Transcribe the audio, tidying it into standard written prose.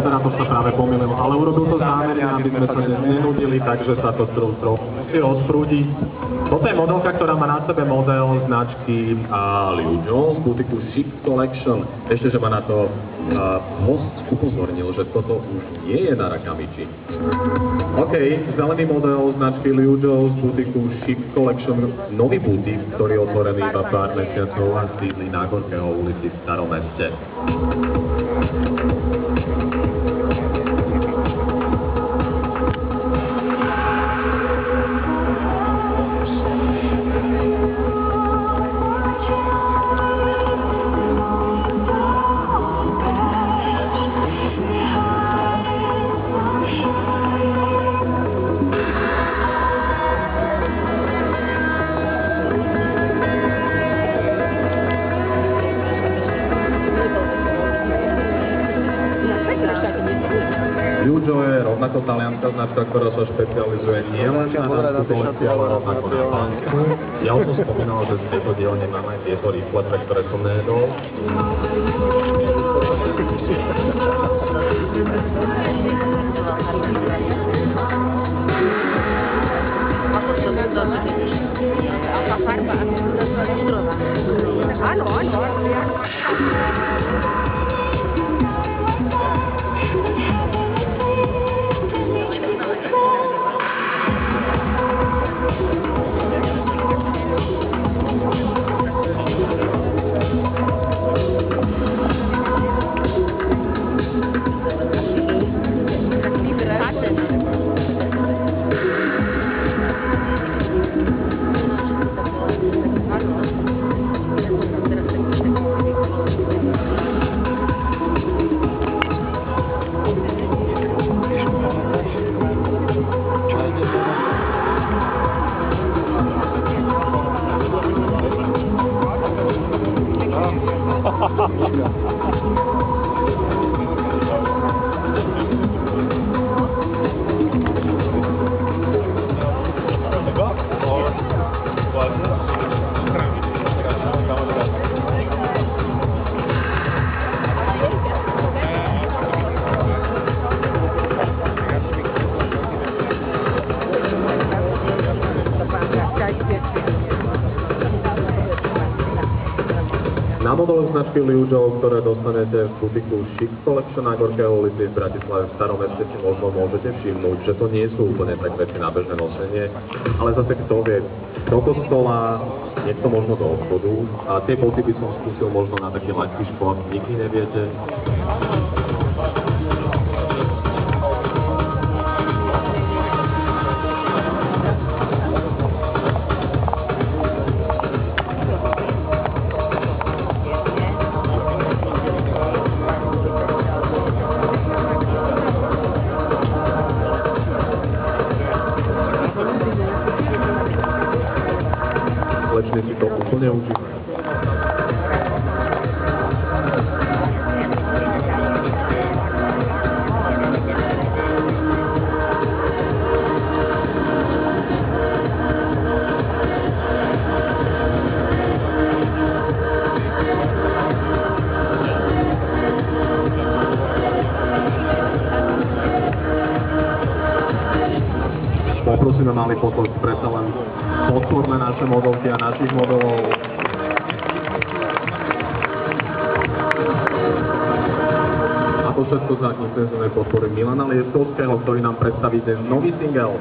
moderátor sa práve pomýlil, ale urobil to zámerne, aby sme sa nenudili, takže sa to trochu musí rozprúdiť. Toto je modelka, ktorá má na sebe model značky Liu Jo z butiku Chic Collection. Ešte, že ma na to host upozornil, že toto už nie je na Rakamichi. OK, zelený model značky Liu Jo z butiku Chic Collection, nový butik, ktorý je otvorený iba pár mesiacov a sídli na Gorkého ulici v Starom meste. Liu Jo je rovnako talianská značka, ktorá sa špecializuje nielen na nášku kolekciu, ale rovnako na pánku. Ja už som spomínal, že z tejto dielne mám aj tieto rifle, ktoré som nejedol. Na modelu značky Liu Jo, ktoré dostanete v butiku Chic Collection na Gorkého ulici v Bratislave v Starom meste, si možno môžete všimnúť, že to nie sú úplne tak veci na bežné nosenie, ale zase kto vie, do kostola, niekto možno do obchodu a tie boty by som skúsil možno na taký ľahký šport, nikdy neviete. Slečny si to úplne užívajú. Poprosíme malý potlesk, predsa len podporme naše modelky a našich modelov. A to všetko za intenzívnej podpory Milana Lieskovského, ktorý nám predstaví ten nový single.